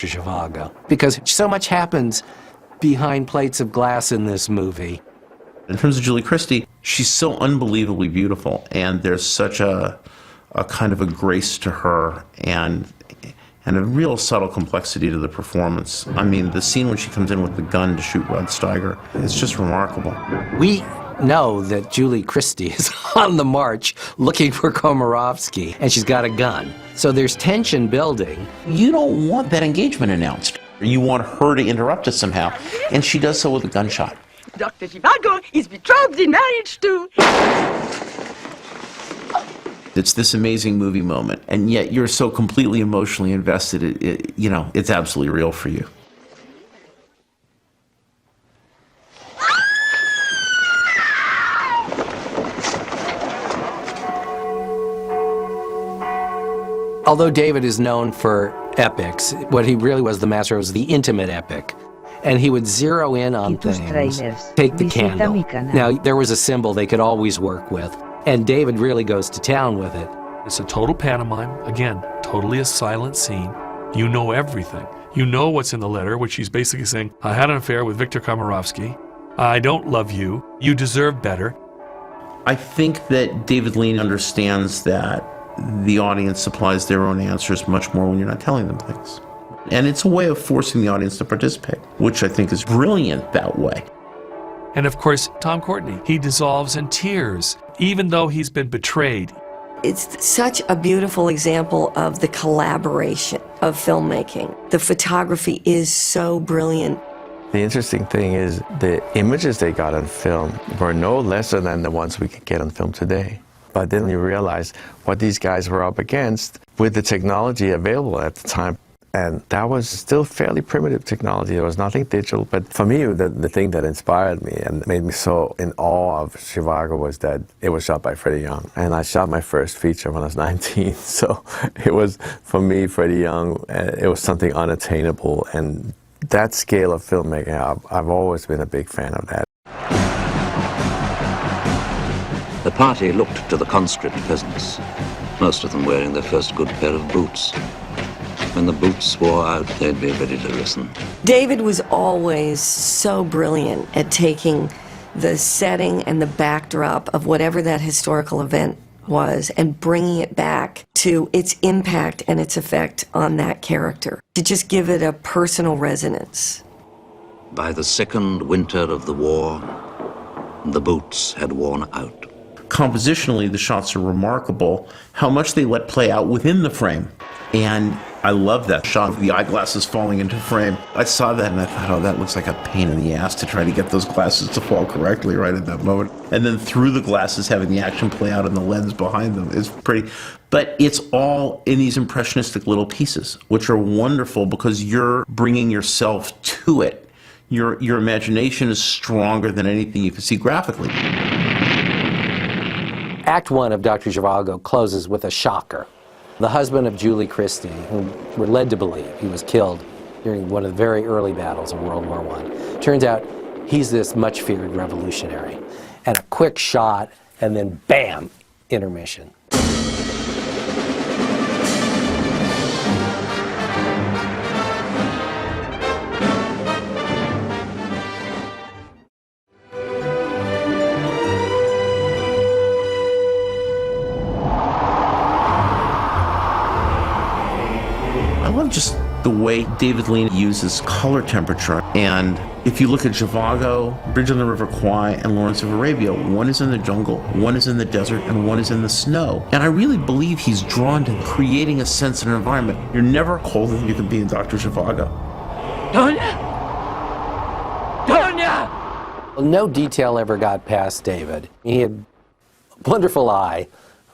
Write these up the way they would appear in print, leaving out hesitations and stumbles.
Zhivago, because so much happens behind plates of glass in this movie. In terms of Julie Christie, she's so unbelievably beautiful, and there's such a kind of a grace to her and a real subtle complexity to the performance. I mean, the scene when she comes in with the gun to shoot Rod Steiger, it's just remarkable. We know that Julie Christie is on the march looking for Komorowski, and she's got a gun. So there's tension building. You don't want that engagement announced. You want her to interrupt it somehow, and she does so with a gunshot. Dr. Zhivago is betrothed in marriage to... It's this amazing movie moment, and yet you're so completely emotionally invested, it's absolutely real for you. Although David is known for epics, what he really was the master was the intimate epic. And he would zero in on things, take the candle. Now, there was a symbol they could always work with, and David really goes to town with it. It's a total pantomime, again, totally a silent scene. You know everything. You know what's in the letter, which he's basically saying, I had an affair with Victor Komorowski. I don't love you. You deserve better. I think that David Lean understands that the audience supplies their own answers much more when you're not telling them things. And it's a way of forcing the audience to participate, which I think is brilliant that way. And of course, Tom Courtenay, he dissolves in tears, even though he's been betrayed. It's such a beautiful example of the collaboration of filmmaking. The photography is so brilliant. The interesting thing is the images they got on film were no lesser than the ones we could get on film today. But then you realize what these guys were up against with the technology available at the time. And that was still fairly primitive technology. There was nothing digital. But for me, the thing that inspired me and made me so in awe of Zhivago was that it was shot by Freddie Young. And I shot my first feature when I was 19. So it was, for me, Freddie Young, it was something unattainable. And that scale of filmmaking, I've always been a big fan of that. The party looked to the conscript peasants, most of them wearing their first good pair of boots. When the boots wore out, they'd be ready to listen. David was always so brilliant at taking the setting and the backdrop of whatever that historical event was and bringing it back to its impact and its effect on that character, to just give it a personal resonance. By the second winter of the war, the boots had worn out. Compositionally, the shots are remarkable, how much they let play out within the frame. And I love that shot of the eyeglasses falling into frame. I saw that and I thought, oh, that looks like a pain in the ass to try to get those glasses to fall correctly right at that moment. And then through the glasses, having the action play out in the lens behind them is pretty. But it's all in these impressionistic little pieces, which are wonderful because you're bringing yourself to it. Your imagination is stronger than anything you can see graphically. Act 1 of Dr. Zhivago closes with a shocker. The husband of Julie Christie, whom we're led to believe he was killed during one of the very early battles of World War I. Turns out he's this much feared revolutionary. And a quick shot, and then bam, intermission. I love just the way David Lean uses color temperature. And if you look at Zhivago, Bridge on the River Kwai, and Lawrence of Arabia, one is in the jungle, one is in the desert, and one is in the snow. And I really believe he's drawn to creating a sense of an environment. You're never colder than you can be in Dr. Zhivago. Donya! Well, no detail ever got past David. He had a wonderful eye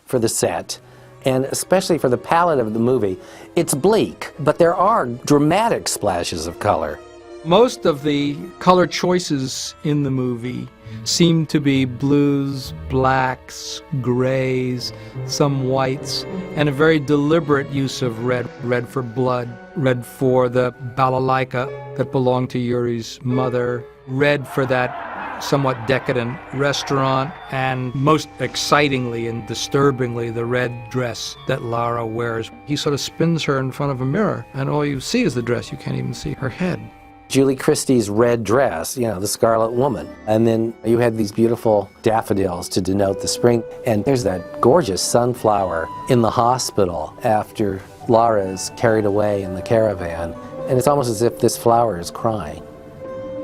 for the set, and especially for the palette of the movie. It's bleak, but there are dramatic splashes of color. Most of the color choices in the movie seem to be blues, blacks, grays, some whites, and a very deliberate use of red. Red for blood, red for the balalaika that belonged to Yuri's mother, red for that somewhat decadent restaurant, and most excitingly and disturbingly, the red dress that Lara wears. He sort of spins her in front of a mirror, and all you see is the dress. You can't even see her head. Julie Christie's red dress, you know, the Scarlet Woman. And then you had these beautiful daffodils to denote the spring. And there's that gorgeous sunflower in the hospital after Lara is carried away in the caravan. And it's almost as if this flower is crying.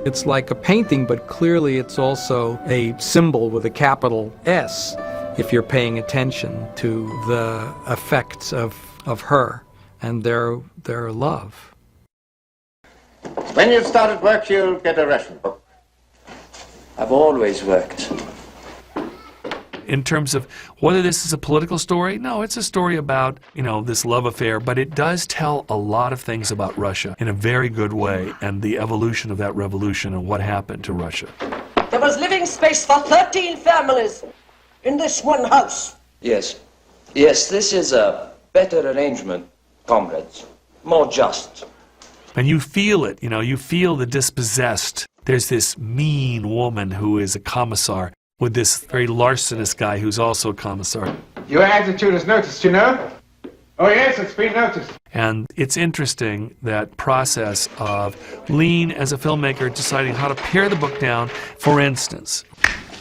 It's like a painting, but clearly it's also a symbol with a capital S, if you're paying attention to the effects of her and their love. When you've started work, you'll get a ration book. I've always worked. In terms of whether this is a political story, no, it's a story about, you know, this love affair, but it does tell a lot of things about Russia in a very good way, and the evolution of that revolution and what happened to Russia. There was living space for 13 families in this one house. Yes. Yes, this is a better arrangement, comrades. More just. And you feel it, you know, you feel the dispossessed. There's this mean woman who is a commissar with this very larcenous guy who's also a commissar. Your attitude is noticed, you know? Oh yes, it's been noticed. And it's interesting, that process of Lean as a filmmaker deciding how to pare the book down. For instance,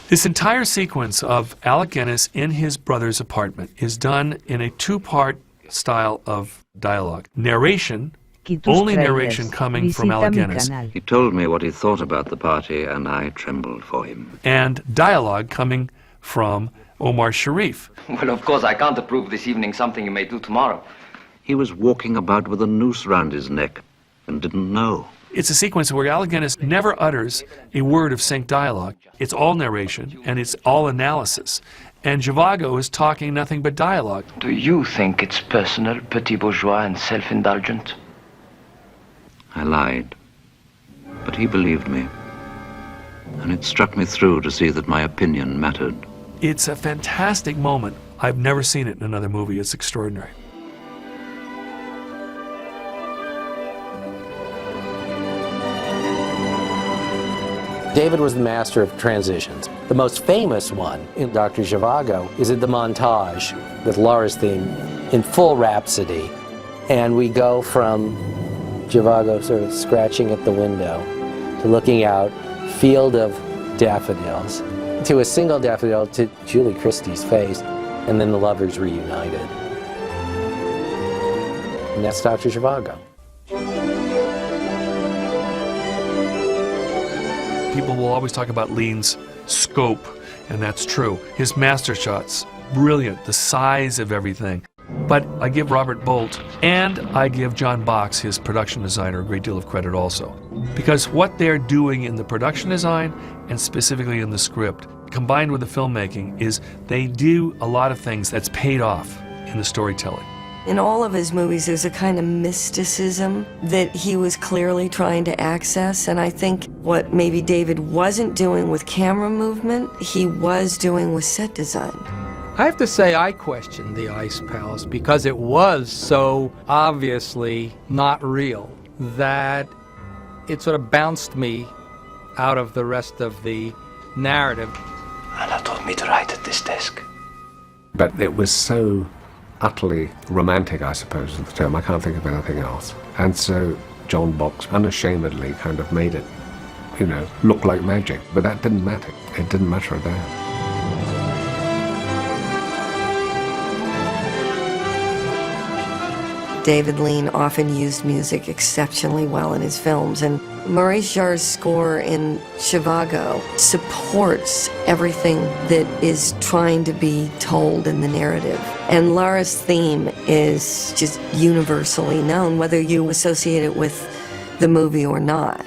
this entire sequence of Alec Guinness in his brother's apartment is done in a two-part style of dialogue. Narration, only narration coming from Alec Guinness. He told me what he thought about the party, and I trembled for him. And dialogue coming from Omar Sharif. Well, of course, I can't approve this evening something you may do tomorrow. He was walking about with a noose round his neck and didn't know. It's a sequence where Alec Guinness never utters a word of synced dialogue. It's all narration, and it's all analysis. And Zhivago is talking nothing but dialogue. Do you think it's personal, petit bourgeois, and self-indulgent? I lied, but he believed me, and it struck me through to see that my opinion mattered. It's a fantastic moment. I've never seen it in another movie. It's extraordinary. David was the master of transitions. The most famous one in Dr. Zhivago is the montage with Lara's theme in full rhapsody. And we go from Zhivago sort of scratching at the window to looking out, field of daffodils, to a single daffodil to Julie Christie's face, and then the lovers reunited. And that's Dr. Zhivago. People will always talk about Lean's scope, and that's true. His master shots, brilliant, the size of everything. But I give Robert Bolt and I give John Box, his production designer, a great deal of credit also. Because what they're doing in the production design and specifically in the script, combined with the filmmaking, is they do a lot of things that's paid off in the storytelling. In all of his movies, there's a kind of mysticism that he was clearly trying to access, and I think what maybe David wasn't doing with camera movement, he was doing with set design. I have to say I questioned the Ice Palace because it was so obviously not real that it sort of bounced me out of the rest of the narrative. Anna told me to write at this desk. But it was so utterly romantic, I suppose, is the term. I can't think of anything else. And so John Box unashamedly kind of made it, you know, look like magic. But that didn't matter. It didn't matter a damn. David Lean often used music exceptionally well in his films, and Maurice Jarre's score in Zhivago supports everything that is trying to be told in the narrative. And Lara's theme is just universally known, whether you associate it with the movie or not.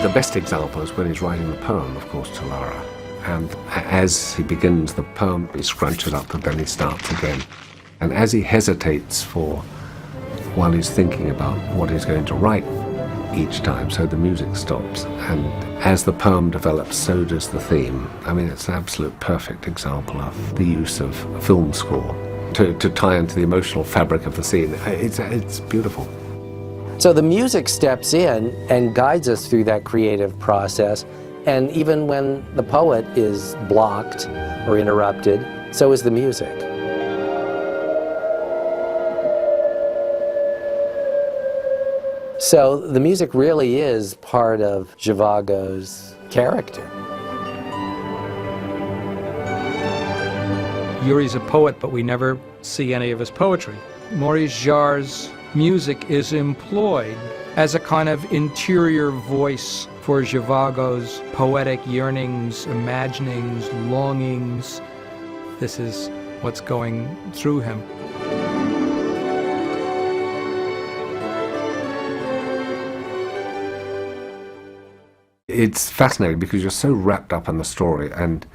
The best example is when he's writing the poem, of course, to Lara. And as he begins the poem, he scrunches up and then he starts again. And as he hesitates while he's thinking about what he's going to write each time, so the music stops. And as the poem develops, so does the theme. I mean, it's an absolute perfect example of the use of film score to tie into the emotional fabric of the scene. It's beautiful. So the music steps in and guides us through that creative process, and even when the poet is blocked or interrupted, so is the music. So the music really is part of Zhivago's character. Yuri's a poet, but we never see any of his poetry. Maurice Jarre's music is employed as a kind of interior voice for Zhivago's poetic yearnings, imaginings, longings. This is what's going through him. It's fascinating because you're so wrapped up in the story, and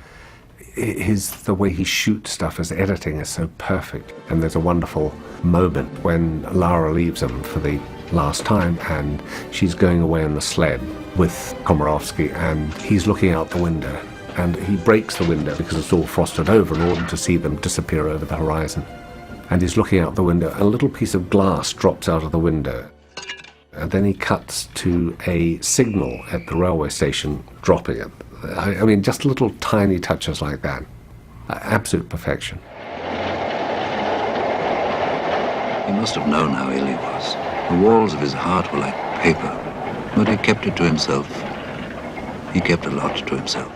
the way he shoots stuff, his editing is so perfect. And there's a wonderful moment when Lara leaves him for the last time, and she's going away on the sled with Komorowski, and he's looking out the window, and he breaks the window because it's all frosted over in order to see them disappear over the horizon. And he's looking out the window, and a little piece of glass drops out of the window. And then he cuts to a signal at the railway station, dropping it. I mean, just little tiny touches like that. Absolute perfection. He must have known how ill he was. The walls of his heart were like paper, but he kept it to himself. He kept a lot to himself.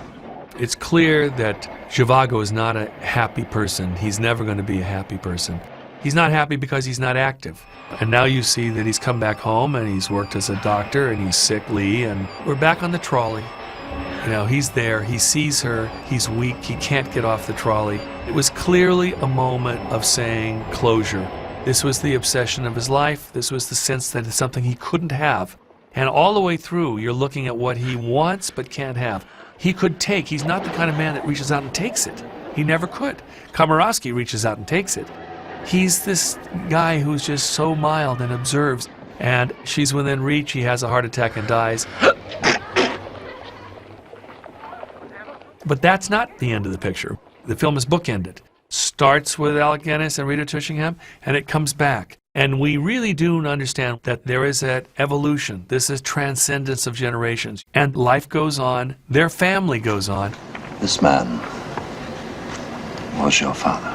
It's clear that Zhivago is not a happy person. He's never going to be a happy person. He's not happy because he's not active. And now you see that he's come back home and he's worked as a doctor and he's sickly, and we're back on the trolley. You know, he's there, he sees her, he's weak, he can't get off the trolley. It was clearly a moment of saying closure. This was the obsession of his life. This was the sense that it's something he couldn't have. And all the way through, you're looking at what he wants but can't have. He could take, he's not the kind of man that reaches out and takes it. He never could. Komorowski reaches out and takes it. He's this guy who's just so mild and observes, and she's within reach, he has a heart attack and dies. But that's not the end of the picture. The film is bookended. Starts with Alec Guinness and Rita Tushingham, and it comes back. And we really do understand that there is that evolution. This is transcendence of generations. And life goes on. Their family goes on. This man was your father.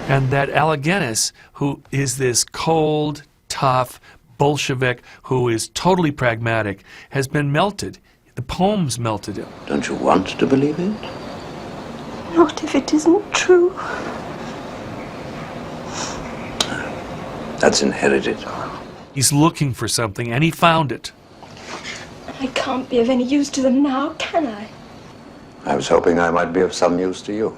And that Alec Guinness, who is this cold, tough Bolshevik who is totally pragmatic, has been melted. The poems melted him. Don't you want to believe it? Not if it isn't true. That's inherited. He's looking for something, and he found it. I can't be of any use to them now, can I? I was hoping I might be of some use to you.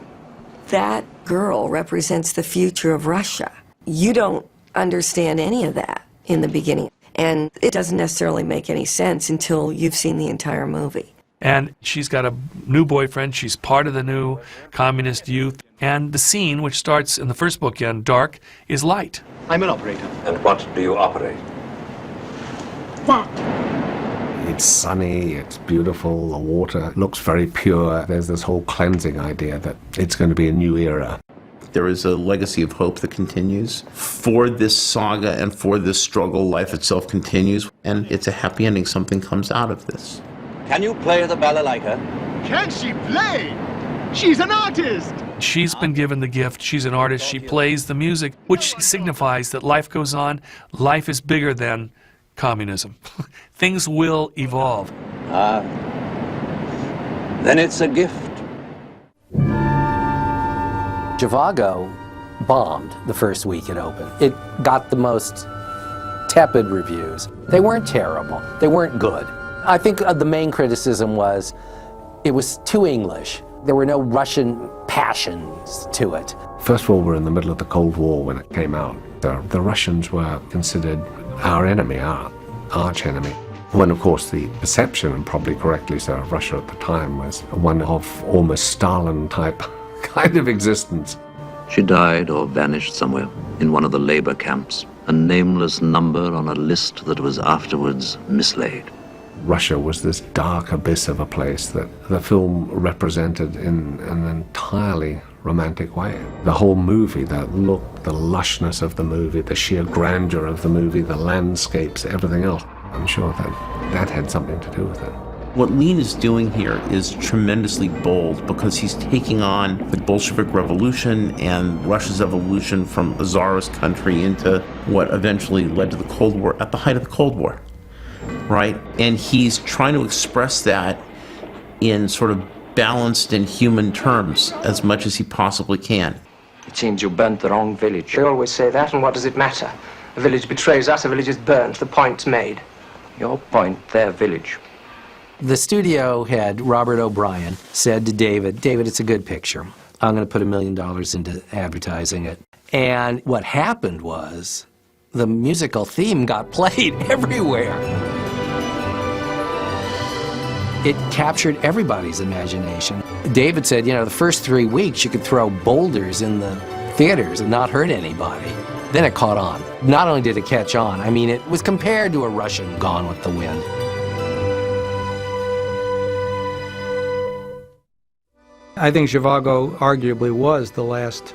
That girl represents the future of Russia. You don't understand any of that in the beginning, and it doesn't necessarily make any sense until you've seen the entire movie. And she's got a new boyfriend. She's part of the new communist youth. And the scene, which starts in the first bookend, dark, is light. I'm an operator. And what do you operate? That. It's sunny, it's beautiful, the water looks very pure. There's this whole cleansing idea that it's going to be a new era. There is a legacy of hope that continues. For this saga and for this struggle, life itself continues, and it's a happy ending. Something comes out of this. Can you play the balalaika? Can she play? She's an artist! She's been given the gift. She's an artist. She plays the music, which signifies that life goes on. Life is bigger than communism. Things will evolve. Ah. Then it's a gift. Zhivago bombed the first week it opened. It got the most tepid reviews. They weren't terrible. They weren't good. I think the main criticism was it was too English. There were no Russian passions to it. First of all, we're in the middle of the Cold War when it came out. The Russians were considered our enemy, our arch enemy. When, of course, the perception, and probably correctly so, of Russia at the time was one of almost Stalin-type kind of existence. She died or vanished somewhere in one of the labor camps, a nameless number on a list that was afterwards mislaid. Russia was this dark abyss of a place that the film represented in an entirely romantic way. The whole movie, the look, the lushness of the movie, the sheer grandeur of the movie, the landscapes, everything else, I'm sure that had something to do with it. What Lean is doing here is tremendously bold because he's taking on the Bolshevik Revolution and Russia's evolution from a czarist country into what eventually led to the Cold War, at the height of the Cold War, right? And he's trying to express that in sort of balanced and human terms as much as he possibly can. It seems you burnt the wrong village. They always say that, and what does it matter? A village betrays us, a village is burnt. The point's made. Your point, their village. The studio head, Robert O'Brien, said to David, David, it's a good picture. I'm going to put $1 million into advertising it. And what happened was the musical theme got played everywhere. It captured everybody's imagination. David said, you know, the first 3 weeks you could throw boulders in the theaters and not hurt anybody. Then it caught on. Not only did it catch on, I mean, it was compared to a Russian Gone with the Wind. I think Zhivago arguably was the last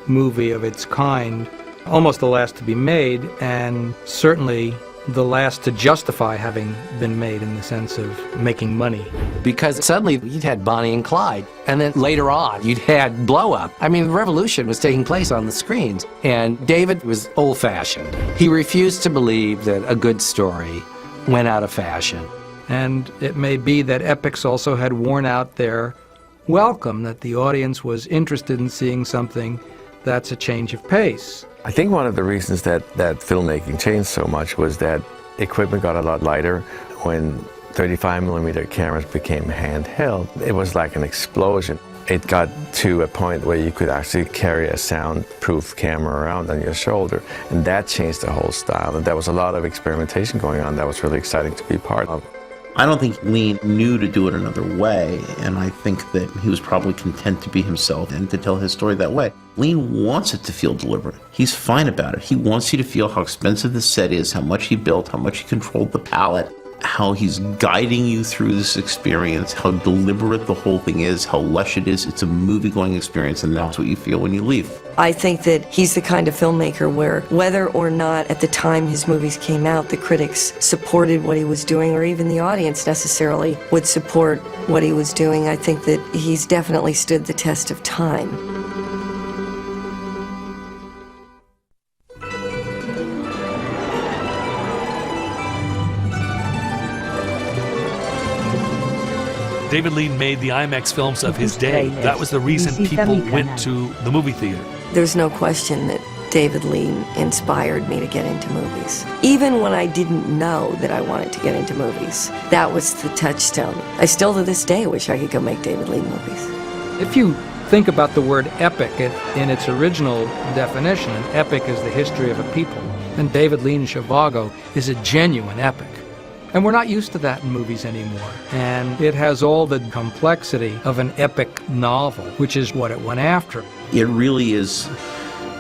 movie of its kind, almost the last to be made, and certainly the last to justify having been made in the sense of making money. Because suddenly you'd had Bonnie and Clyde, and then later on you'd had Blow Up. I mean, the revolution was taking place on the screens, and David was old-fashioned. He refused to believe that a good story went out of fashion. And it may be that epics also had worn out their welcome, that the audience was interested in seeing something that's a change of pace. I think one of the reasons that filmmaking changed so much was that equipment got a lot lighter. When 35mm cameras became handheld, it was like an explosion. It got to a point where you could actually carry a soundproof camera around on your shoulder, and that changed the whole style. And there was a lot of experimentation going on that was really exciting to be part of. I don't think Lean knew to do it another way, and I think that he was probably content to be himself and to tell his story that way. Lean wants it to feel deliberate. He's fine about it. He wants you to feel how expensive the set is, how much he built, how much he controlled the palette, how he's guiding you through this experience, how deliberate the whole thing is, how lush it is. It's a movie-going experience, and that's what you feel when you leave. I think that he's the kind of filmmaker where whether or not at the time his movies came out the critics supported what he was doing, or even the audience necessarily would support what he was doing, I think that he's definitely stood the test of time. David Lean made the IMAX films of his day. That was the reason people went to the movie theater. There's no question that David Lean inspired me to get into movies. Even when I didn't know that I wanted to get into movies, that was the touchstone. I still to this day wish I could go make David Lean movies. If you think about the word epic in its original definition, an epic is the history of a people, and David Lean Zhivago is a genuine epic. And we're not used to that in movies anymore. And it has all the complexity of an epic novel, which is what it went after. It really is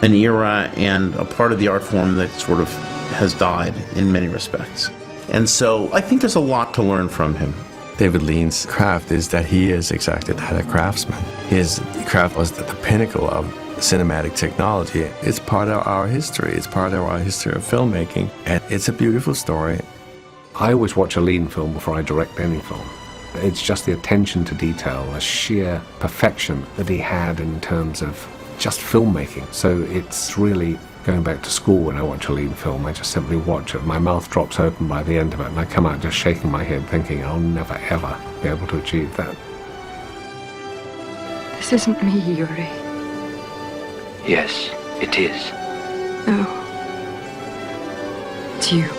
an era and a part of the art form that sort of has died in many respects. And so I think there's a lot to learn from him. David Lean's craft is that he is exactly that, a craftsman. His craft was at the pinnacle of cinematic technology. It's part of our history. It's part of our history of filmmaking. And it's a beautiful story. I always watch a Lean film before I direct any film. It's just the attention to detail, the sheer perfection that he had in terms of just filmmaking. So it's really going back to school when I watch a Lean film. I just simply watch it. My mouth drops open by the end of it, and I come out just shaking my head thinking I'll never ever be able to achieve that. This isn't me, Yuri. Yes, it is. No. It's you.